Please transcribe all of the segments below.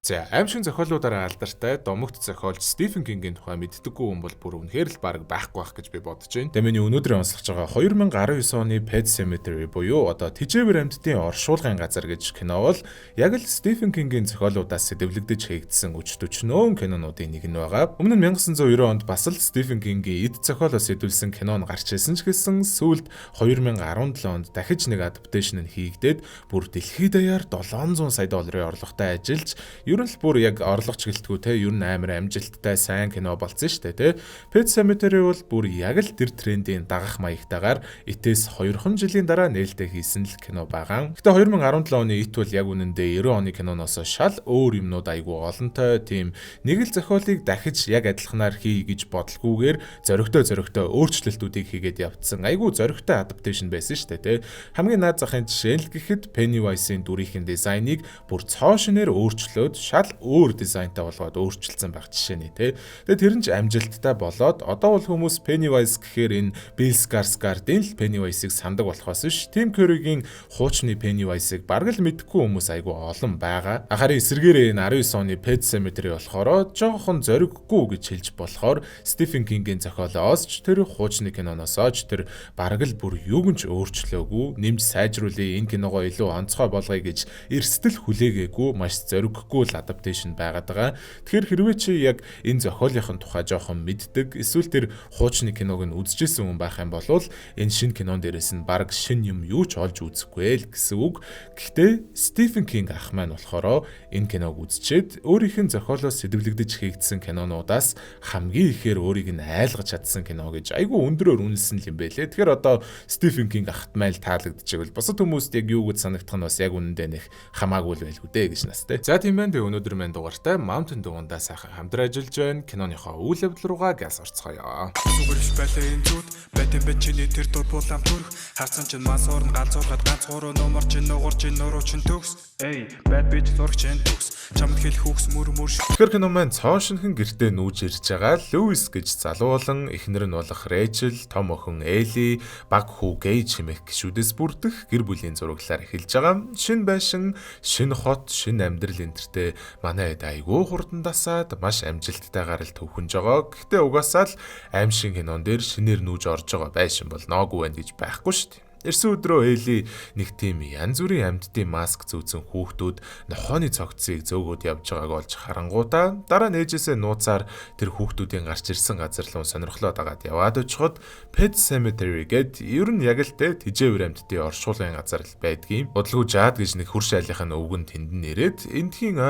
За аимшиг зохиолуудаараа алдартай домогт зохиолч Стивен Кингийн тухай мэддэггүй хүн бол бүр үнэхээр л баг байхгүй байх гэж би бодож байна. Тэгээ миний өнөөдрийн онцлогч байгаа 2019 оны Pet Sematary буюу одоо Тэжээвэр амьтдын оршуулгын газар гэж кино бол яг л Стивен Кингийн зохиолуудаас сэдэвлэгдэж хийгдсэн өчтөчнөөн кинонуудын нэг нь байгаа. Өмнө нь 1990 онд бас л Стивен Кингийн эд зохиолоос сэдвүүлсэн кино нь гарч ирсэн ч гэсэн сүүлд 2017 онд дахиж нэг адапташн нь хийгдээд бүр дэлхийд даяар $700 сая орлоготой ажиллаж ер нь л бүр яг орлого чиглэлтгүй те ер нь амар амжилттай сайн кино болсон шүү дээ те. Pet Sematary бол бүр яг л тэр трендийн дагах маягтайгаар It-с 2 жилийн дараа нээлттэй хийсэн л кино байгаа. Гэтэ 2017 оны It бол яг үнэндээ 90 оны киноноос шал өөр юмнууд айгүй олонтой тийм нэг л зохиолыг дахиж яг адилханаар хий гэж бодлогүйгээр зөрөгтэй өөрчлөлтүүдийг хийгээд явцсан. Айгүй зөрөгтэй адапташн байсан шүү дээ те. Хамгийн наад захын жишээ л гэхэд Pennywise-ийн дүрийн дизайныг бүр цоо шинээр өөрчлөөд шал өөр дизайнтай болгоод өөрчилсөн байх жишээ нь тий. Тэгээ тэр нь ч амжилттай болоод одоо бол хүмүүс Pennywise гэхээр энэ Bill Skarsgård-ийн л Pennywise-ыг сандаг болохоос биш Tim Curry-гийн хуучны Pennywise-ыг бараг л мэдгүй хүмүүс айгүй олон байгаа. Харин эсэргээрээ энэ 19 оны Pet Sematary болохоор жоохон зориггүй гэж хэлж болохоор Stephen King-ийн зохиолоос ч тэр хуучны киноноос ч тэр бараг л бүр юугнч өөрчлөөгүй нэмж сайжруулъя энэ киногоо илүү онцгой болгоё гэж эрсдэл хүлээгээгүй маш зориггүй адапташн байгаад байгаа. Тэгэхээр хэрвээ чи яг энэ зохиолын тухай жоохон мэддэг эсвэл тэр хуучны киног нь үзчихсэн хүн байх юм бол энэ шинэ кинон дээрээс нь баг шинэ юм юу ч олж үзэхгүй л гэсэн үг. Гэхдээ Стивен Кинг ах маань болохоор энэ киног үзчихэд өөрийнх нь зохиолоос сэдвлэгдэж хийгдсэн кинонуудаас хамгийн ихээр өөрийг нь айлгаж чадсан кино гэж айгүй өндөрөөр үнэлсэн юм байлээ. Тэгэхээр одоо Стивен Кинг ахт майл таалагдчихвэл бусад хүмүүст яг юу гэж санагдах нь бас яг үнэндээ нэх хамаагүй л байлгүй дээ гэж настай. За тийм байна. Өнөөдөр маань дугаартай Mountain дугундаа сайхан хамтран ажиллаж байна. Киноныхоо үйл явдал руугаа гэлс орцгоё. Сүгэрш байлаа энэ зүуд бэтэн бэчний тэр дур булам төрх харцан чин мас орн галзуургаад ганц гурван номер чин нугар чин нуруу чин төгс эй бад бич зурх чин төгс чамд хэлэх хүүхс мөр Тэгэхээр кино маань цоон шинхэн гэртээ нүүж ирж байгаа Льюис гэж залуу болон эхнэр нь болох Рэйчел, том охин Элли, баг хүү Гэй хэмээх гишүүдээс бүрдэх гэр бүлийн зураглалаар эхэлж байгаа. Шинэ байшин, шинэ хот, шинэ амьдрал энтертэй манай эд айгүй хурдан дасаад маш амжилттайгаар л төвхөнж байгаа. Гэхдээ угаасаа л аимшиг кинон дээр шинээр нүүж орж байгаа байшин бол ноогүй байна гэж байхгүй шүү дээ. Эрсэн өдрөө Элли нэг тийм янз бүрийн амьтдын маск зүүцэн хүүхдүүд нохооны цогцыг зөөгөөд явж байгааг олж харангуудаа дараа нээжээсээ нууцаар тэр хүүхдүүдийн гарч ирсэн газар руу сонирхлоо дагаад яваад очиход Pet Sematary гэд ер нь яг л тэжээвэр амьтдын оршуулгын газар л байдгийн. Бодлого жаад гэж нэг хурш айлынхаа өвгөн тэндэн нэрээд эндхийн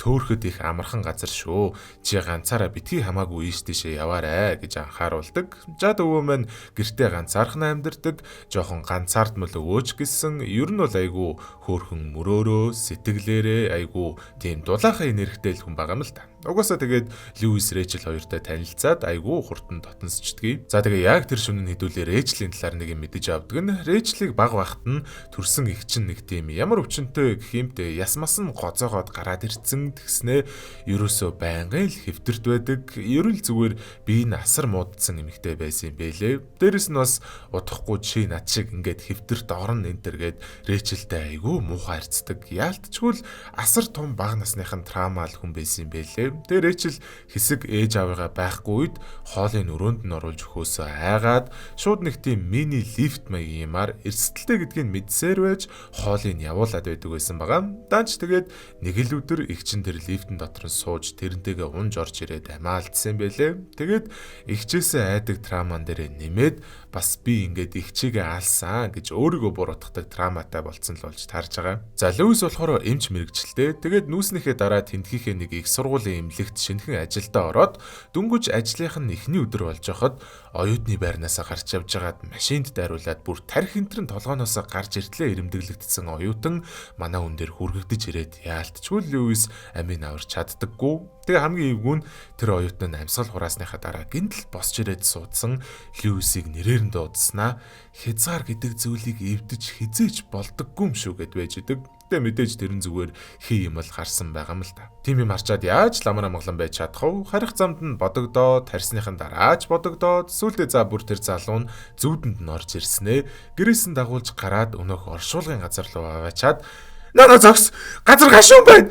төөрөхөд их амархан газар шүү. Чи ганцаараа битгий хамаагүй ийш тийшээ яваарэ гэж анхааруулдаг. Жаад өвөө маань гэртээ ганцаархан амьдардаг. Жохон ганцаард мөл өвөөч гэсэн ер нь бол айгүй хөөрхөн мөрөөрөө сэтгэлээрээ айгүй тийм дулаахан энергитэй хүн байгаа юм л та. Угаасаа тэгээд Льюис Рэйчел хоёртой танилцаад айгүй хурдан дотносчдгийг. За тэгээ яг тэр шөнө хэдүүлээ Рэйчлийн талаар нэг юм мэдэж авдаг нь Рэйчлийг баг багт нь төрсэн их чинь нэг тийм ямар өвчнөд гэх юмте ясмас нь гоцоогоод гараад ирцэн тэгснэ ерөөсөө байнгын л хэвтэрт байдаг. Ерөн л зүгээр би насар муудсан эмэгтэй байсан юм бэлээ. Дээрэс нь бас удахгүй чи над шиг ингээд хэвтэрт орно энтергээд Рэйчелтэй айгүй муухай харцдаг. Яалтчгүй л асар том бага насныхан траумал хүн байсан юм бэлээ. Тэгээ Рэйчел хэсэг ээж аваагаа байхгүй үед хоолыг өрөөнд нь оруулж өгөхөөсөө айгаад шууд нэг тийм мини лифт маягийн юмар эрсдэлтэй гэдгийг мэдсээр байж хоолыг явуулаад байдаг байсан байгаа. Даанч тэгээд нэг л өдөр их чин тэр лифтэн дотор нь сууж тэрнтэйгээ унж орж ирээд амаалдсан байлээ. Тэгээд ихчээсээ айдаг трауман дээрээ нэмээд бас би ингээд ихчигээ аалсан гэж өөрийгөө буруутгадаг трауматай болцсон л болж таарж байгаа. За Льюис болохоор эмч мэрэгчлээ. Тэгээд нүүснийхээ дараа тентхийнхээ нэг их сургуулийн эмнэлэгт шинэхэн ажилдаа ороод дөнгөж ажлынх нь эхний өдөр болж байхад оюутны байрнаасаа гарч явж байгаад машинд дайруулад бүр тарих энтрэн толгооноосоо гарч иртлээ ирэмдэглэгдсэн оюутан манай хүн дээр хүргэгдэж ирээд яалтчгүй Льюис амийг аварч чаддаггүй. Тэгээ хамгийн эвгүй нь тэр оюутан амьсгал хураасныхаа дараа гинтл босч ирээд суудсан Льюисийг нэрээр нь дуудснаа хязгаар гэдэг зүйлийг эвдэж хизээч болдоггүй юм шүү гэд байж идэг. Тэ мэдээж тэрэн зүгээр хий юм бол гарсан байгаа юм л та. Тим юм харчаад яаж ламар амгалан байж чадах вэ? Харих замд нь бодогдоод, тарсныхан дараач бодогдоод, сүүлдээ за бүр тэр залуу нь зүудэнд нь орж ирснэ. Гэрээс нь дагуулж гараад өнөөх оршуулгын газар руу аваачаад "Нана зогс! Газар гашуун байна!"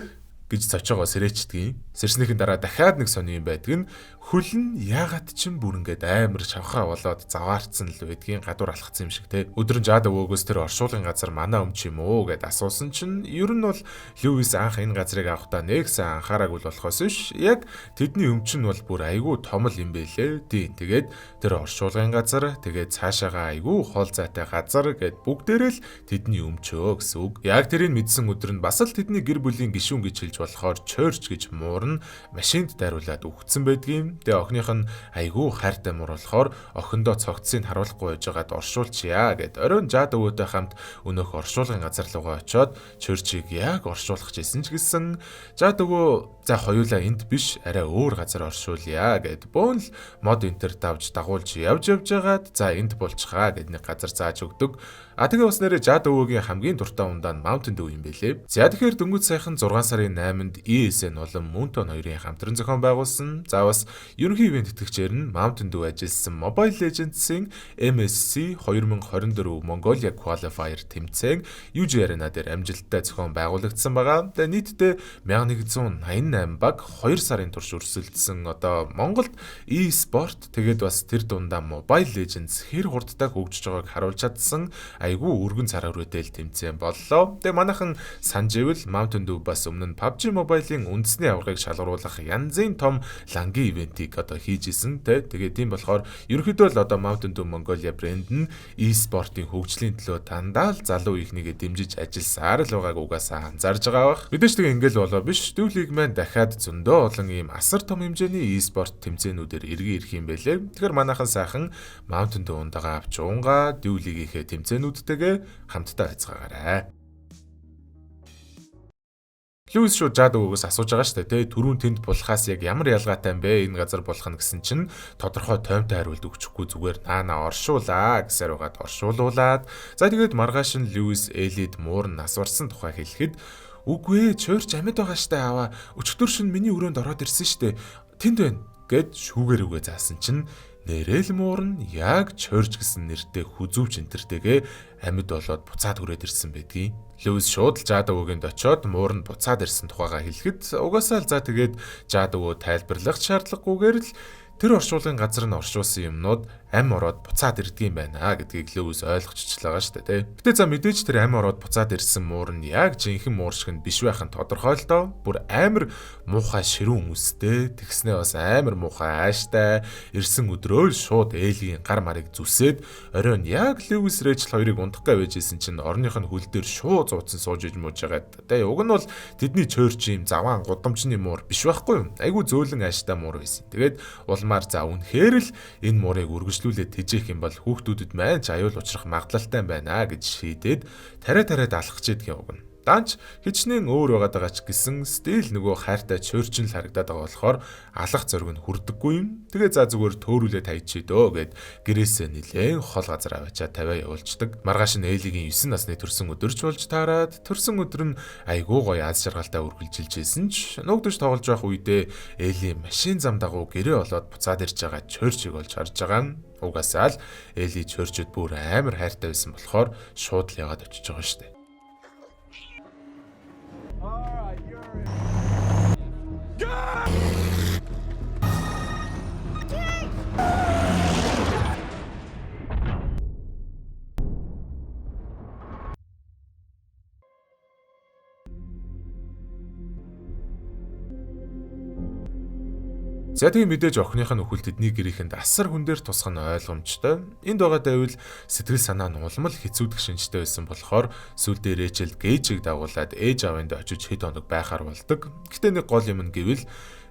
гэж цочоогоо сэрээчдэг. Сэрснийхэн дараа дахиад нэг сони юм байдаг нь хөл нь яагаад ч юм бүр ингээд амар шавхаа болоод заваарцсан л байдгийн гадуур алхацсан юм шиг те. Өдөр нь жаад өвөөгөөс тэр оршуулгын газар манай өмч юм уу гэд асуусан чинь ер нь бол Льюис анх энэ газрыг авахдаа нэгсэн анхаараагүй болохоос биш яг тэдний өмч нь бол бүр айгүй том л юм бэлээ. Тийм тэгээд тэр оршуулгын газар тэгээд цаашаага айгүй хол зайтай газар гэд бүгдээрээ л тэдний өмчөө гэсэн үг. Яг тэрийг мэдсэн өдөр нь бас л тэдний гэр бүлийн гишүүн гэж хэлж болохоор church гэж муурна машинд дариулаад өгцөн байдгийн. Тэгээ охиных нь айгүй хайртай муур болохоор охиндоо цогцсыг харуулахгүй байжгаад оршуулчихъя гэд оройн жаад өвөөтэй хамт өнөөх оршуулгын газар руугаа очиод church-ийг яг оршуулах гэсэн ч гэсэн жаад өвөө за хоёулаа энд биш арай өөр газар оршуулъя гэд бөөн л мод энтер давж дагуулж явж байгаад за энд болчихаа гэд нэг газар зааж өгдөг. Тэгээ бас нэрэ жаад өвөөгийн хамгийн дуртай ундаа Mountain Dew юм бэлээ. За тэгэхээр дөнгөж сайхан 6 сарын 8-нд ESN болон Mountain хоёрын хамтран зохион байгуулсан. За бас ерөнхий ивент тэтгэгчээр нь Mountain Dew ажилласан Mobile Legends-ийн MSC 2024 Mongolia Qualifier тэмцээн UG Arena дээр амжилттай зохион байгуулагдсан байгаа. Тэгээ нийтдээ 1188 баг 2 сарын турш өрсөлдсөн Монголд e-sport тэгээд бас тэр дундаа Mobile Legends хэр хурдтай хөгжиж байгааг харуулж чадсан айгүй өргөн цар хүрээтэй тэмцээн боллоо. Тэгээ манайхан санаж ивэл Mountain Dew бас өмнө нь PUBG Mobile-ийн үндэсний аваргыг шалгаруулах янзын том лангийн ивентийг хийж исэн. Тэгээ тийм болохоор ерөнхийдөө л Mountain Dew Mongolia брэнд нь e-sport-ийн хөгжлийн төлөө дандаа л залуу ихнийгээ дэмжиж ажилласаар л байгааг угаасаа анзаарж байгаа бах. Мэдээж тэгээ ингээл болоо биш. Dew League маань дахиад зөндөө олон ийм асар том хэмжээний e-sport тэмцээнүүдээр иргэн ирэх юм байлээ. Тэгэхээр манайхан сайхан Mountain Dew ундагаа авч уунгаа Dew League-ийнхээ тэмцээнүүдтэйгээ хамтдаа байцгаагаарай. Льюис шууд жаад өвгөөс асууж байгаа шүү дээ. Түрүүн тэнд болохоос яг ямар ялгаатай юм бэ? Энэ газар болох нь гэсэн чинь тодорхой тоймтой хариулт өгчихгүй зүгээр наана оршуулаа гэсээр угаад оршуулуулаад. За тэгээд маргааш нь Льюис Элид Муур нь асуурсан тухай хэлэхэд үгүй ээ, чойрч амьд байгаа штэ аваа. Өчигдөр шин миний өрөөнд ороод ирсэн штэ. Тэнд байна гэд шүүгээр үгээ заасан чинь нэрэл Муур нь яг чойрч гэсэн нэртэй хүзүүч энтертэйгээ амьд болоод буцаад хүрээд ирсэн байдгийг. Льюис шууд л жаад өвгөнд очиод Муур нь буцаад ирсэн тухайга хэлэхэд угаасаа л за тэгээд жаад өвөө тайлбарлах шаардлагагүйгээр л тэр оршуулгын газар нь оршуулсан юмнууд ам ороод буцаад ирдэг юм байна гэдгийг Льюис ойлгочихлаа шүү дээ. Гэтэ за мэдээж тэр ам ороод буцаад ирсэн Муур нь яг жинхэнэ Муур шиг нь биш байх нь тодорхой л доо. Бүр амар муухай ширүүн үстэй, тэгснээ бас амар муухай ааштай ирсэн өдрөө л шууд Элийн гар марыг зүсээд оройн яг Льюис Рэйчел хоёрыг ундах гэж байсан чинь орных нь хөл дээр шууд зууцсан сууж иж мууж байгаад. Тэгээ уг нь бол тэдний чойрч юм заваан гудамжны Муур биш байхгүй юу? Айгу зөөлөн ааштай Муур байсан. Тэгээд улмаар за үнэхээр л энэ Муурыг үргэлжлүүлээд тэжээх юм бол хүүхдүүдэд маань ч аюул учрах магадлалтай байна гэж шийдээд тариад алхах чийдгийн уг нь. Данч хичнээн өөр байгаа ч гэсэн стил нөгөө хайртай чойрчин л харагдаад байгаа болохоор алах зориг нь хүрдэггүй юм. Тэгээ за зүгээр төөрүүлээ тайчээ дөө гэд гэрээсээ нилээн хол газар аваачаа тавиа явуулцдаг. Маргааш нь Эйлигийн 9 насны төрсөн өдөрч болж таарад төрсөн өдөр нь айгуу гоё аз жаргалтай үргэлжилжсэн ч нүгдэж тоглож байх үедээ Эйли машин зам дагуу гэрээ олоод буцаад ирж байгаа чойрчийг олж харж байгаа. Угаасаа л Эйли чойрчуд бүр амар хайртай байсан болохоор шууд л яваад очиж байгаа шүү дээ. За тийм мэдээж охиных нь өхөл тэдний гэрийнхэнд асар хүн дээр тусах нь ойлгомжтой. Энд байгаа дэвэл сэтгэл санаа нь улмал хэцүүдэх шинжтэй байсан болохоор сүлдээ Рэйчел Гейжийг дагуулад ээж аавынд очиж хэд хоног байхаар болдог. Гэхдээ нэг гол юм нь гэвэл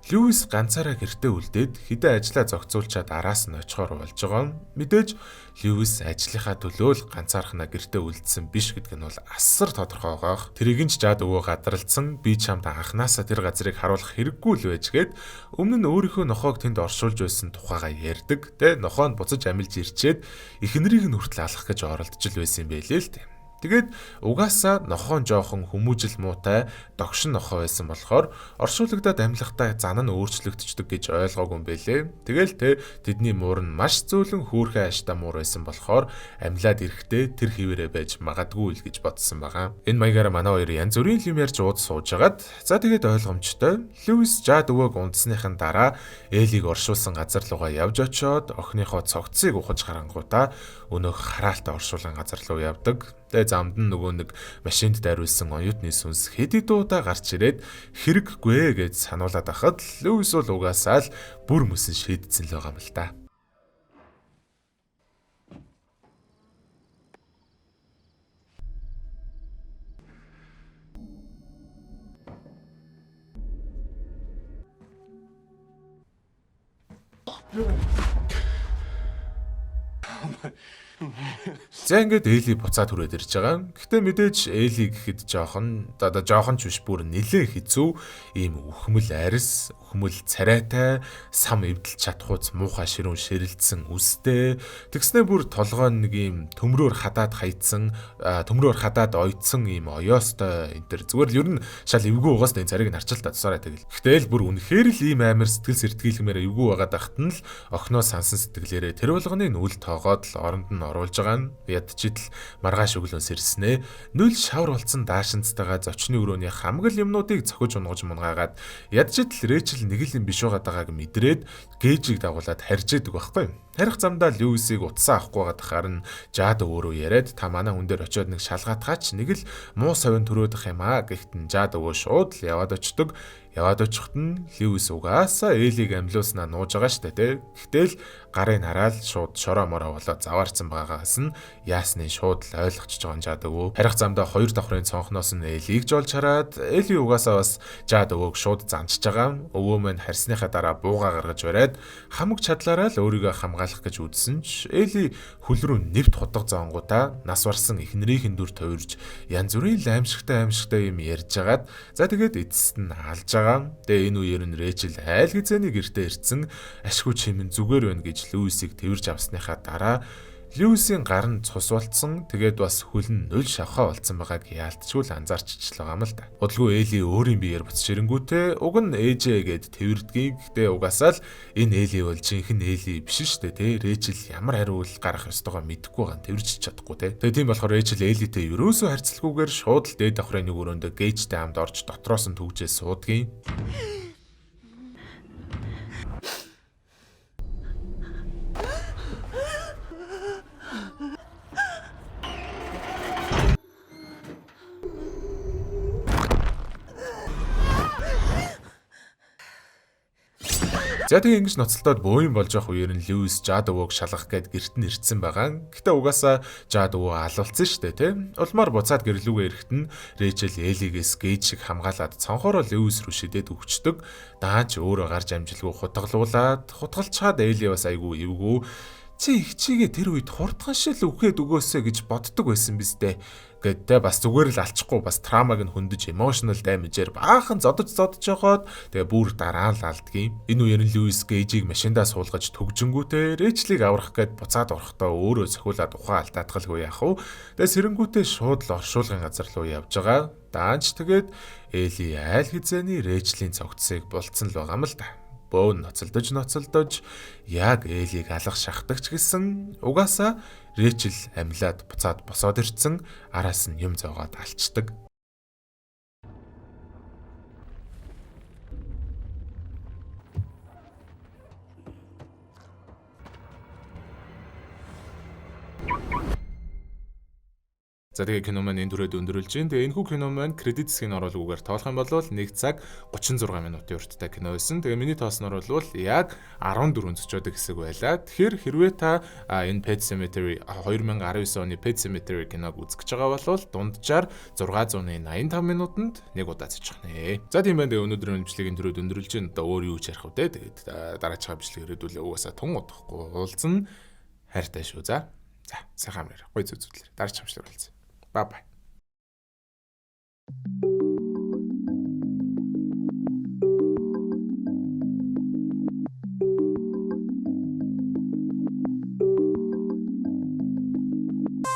Льюис ганцаараа гэртээ үлдээд хэдэн ажлаа зохицуулчаад араас нь очихоор болж байгаа. Мэдээж Льюис ажлынхаа төлөө л ганцаархнаа гэртээ үлдсэн биш гэдэг нь бол асар тодорхой байгаа. Тэрийг нь ч жаад өвөө гадралцсан би чамд анханасаа тэр газрыг харуулах хэрэггүй л байжгээд өмнө нь өөрийнхөө нохоог тэнд оршуулж байсан тухайга ярьдаг. Тэ нохоо нь буцаж амилж ирчээд эхнэрийг нь хүртэл алах гэж оролдож байсан юм байлээ л дээ. Тэгээд угаасаа нохоон жоохон хүмүүжил муутай догшин нохоо байсан болохоор оршуулгадад амьлахтай зан нь өөрчлөгдчихдөг гэж ойлгоогүй юм бэлээ. Тэгэл тэдний муур нь маш зөөлөн хөөрхөн ааштай муур байсан болохоор амьлаад ирэхдээ тэр хിവэрэ байж магадгүй л гэж бодсон байгаа. Энэ маягаар манай хоёр янз бүрийн юм ярьж ууд сууж агаад за тэгээд ойлгомжтой. Льюис Жад өвөөг унтсныхын дараа Элийг оршуулсан газар руугаа явж очиод охиныхоо цогцыг ухаж харангуудаа өнөөх хараалтай оршуулган газар руу явдаг. Тэгээ замд нь нөгөө нэг машинд дайруулсан оюутны сүнс хэд удаа гарч ирээд хэрэггүй гэж сануулад байхад Льюис бол угаасаа л бүр мөсөн шийдсэн л байгаа юм л та. За ингээд Эли буцаад хүрээд ирж байгаа. Гэхдээ мэдээж Эли гэхэд жоохон ч биш бүр нэлээд хэцүү ийм үхмэл арьс, үхмэл царайтай, сам эвдэлж чадхууц муухай ширүүн ширэлдсэн үстэй. Тэгснээ бүр толгой нэг ийм төмрөөр хадаад хайцсан, төмрөөр хадаад ойдсон ийм оёостой энэ төр зүгээр л ер нь шал эвгүй угаас энэ царийг нарчил татсараа тэгэл. Гэтэл бүр үнэхээр л ийм амар сэтгэл сэртгийлгмээр эвгүй байгаад байхад нь л охиноо сансан сэтгэлээрээ тэр болгоныг нүл тоогоод л оронд нь оруулж байгаа нь ядчидл маргааш өглөөс ирснээ нүл шавар болцсон даашинцтайгаа зочны өрөөний хамгал юмнуудыг цохиж унгаж мунгаагаад ядчидл Рэйчел нэг л юм биш байгааг мэдрээд гээжийг дагуулад харж идэг байхгүй. Харих замдаа Льюисийг утсаа авахгүй байгаад харин Жад өөрөө яриад та манай хүн дээр очиод нэг шалгаатгаач нэг л муу совин төрөөдөх юм аа гэхдээ Жад өвөө шууд л яваад очдөг. Яваад очихт нь Льюис угаасаа Элийг амьлуулснаа нууж байгаа штэ тий. Гэтэл гарын хараад шууд шороо мороо болоод заваарсан байгаагаас нь яасны шууд л ойлгочихж байгаа Жад өвөө. Харих замдаа хоёр давхрын цонхноос нь Элийг жолж хараад Эли угаасаа бас Жад өвөөг шууд занчж байгаа. Өвөө мань харсныхаа дараа бууга гаргаж бариад хамаг чадлаараа л өөрийгөө хамгаалах гэж үзсэн ч Эли хөл рүү нэвт худаг зонгуудаа нас барсан эхнэрийнхэн дүр тойрж янз бүрийн аимшигтай юм ярьж агаад за тэгээд эцэст нь алж байгаа. Тэгээ энэ үеэр нь Рэйчел айл хизээний гэртээ ирсэн ашгүй чимэн зүгээр байна гэж Льюисийг тэрж авсныхаа дараа Льюисийн гар нь цус болцсон тэгээд бас хөл нь нуль шавхаа болцсон байгааг яалтчгүй л анзаарчихлаа юм л да. Удалгүй Эли өөрийн биеэр буцаж ирэнгүүтээ уг нь ээжээгээд тэрдгийг гэтээ угаасаа л энэ Эли бол жинхэнэ Эли биш шүү дээ тий. Рэйчел ямар хариу үйл гаргах ёстойгоо мэдэхгүй байгаа нь тэрж чадахгүй тий. Тэгээ тийм болохоор Рэйчел Элитэй ерөөсөө харьцалгүйгээр шууд л дээд давхрын нэг өрөөндөө гейжтэй хамт орж дотроос нь түгжээ суудгийн. За тэгээ ингэж ноцолдоод бөөм болж явах үеэр нь Льюис Жад өвөөг шалгах гээд гэрт нь ирсэн байгаа. Гэтэ угаасаа Жад өвөө алуулсан шүү дээ тий. Улмаар буцаад гэрлүүгээ ирэхэд нь Рэйчел Элигээс гейж шиг хамгаалаад цонхороо Льюис рүү шидэд өгчдөг. Даач өөрөө гарч амжилгүй хутгалуулаад хутгалчаад Эли бас айгүй эвгүй. Чи их чигээ тэр үед хурдхан шил үхээд өгөөсэй гэж боддог байсан биз дээ. Гэтэ бас зүгээр л алчихгүй бас траумаг нь хөндөж emotional damage-ээр баахан зодож явахад тэгээ бүр дараа нь л алдгийн. Энэ үеэр нь Льюис Гейжийг машиндаа суулгаж төгжингүүтээ Рэйчелийг аврах гээд буцаад орохдоо өөрөө цохиулаад ухаан алдаатгалгүй яах вэ? Тэгээ сэрэнгүүтээ шууд л оршуулгын газар руу явж байгаа. Даанч тэгээд Эли айл хизээний Рэйчелийн цогцсыг булцсан л байгаа юм л да. Бөөн ноцолдож яг Элийг алах шахтагч гэсэн угаасаа Рэйчел амьлаад буцаад босоод ирсэн араас нь юм зоогоод алчдаг. За тэгээ кино маань энэ түрээд өндөрлж байна. Тэгээ энэхүү кино маань кредит хэсгийн оруулгүйгээр тоолох юм бол 1 цаг 36 минутын урттай кино байсан. Тэгээ миний тоосноор бол яг 14 цочоод хэсэг байлаа. Тэгэхээр хэрвээ та энэ Pet Sematary 2019 оны Pet Sematary киног үзэж байгаа бол дунджаар 685 минутанд нэг удаа цочих нэ. За тийм байна. Тэгээ өнөөдрийн бичлэгийн түрээд өндөрлж байна. Одоо өөр юу ч ярих вэ? Тэгээд дараагийн бичлэгээр ирээдүүлээ угаасаа тун удахгүй уулзна. Хайртай шүү. За сайхан амраа. Гой зүзүүлээ. Дараагийн бичлэгээр уулзъя. Bye bye.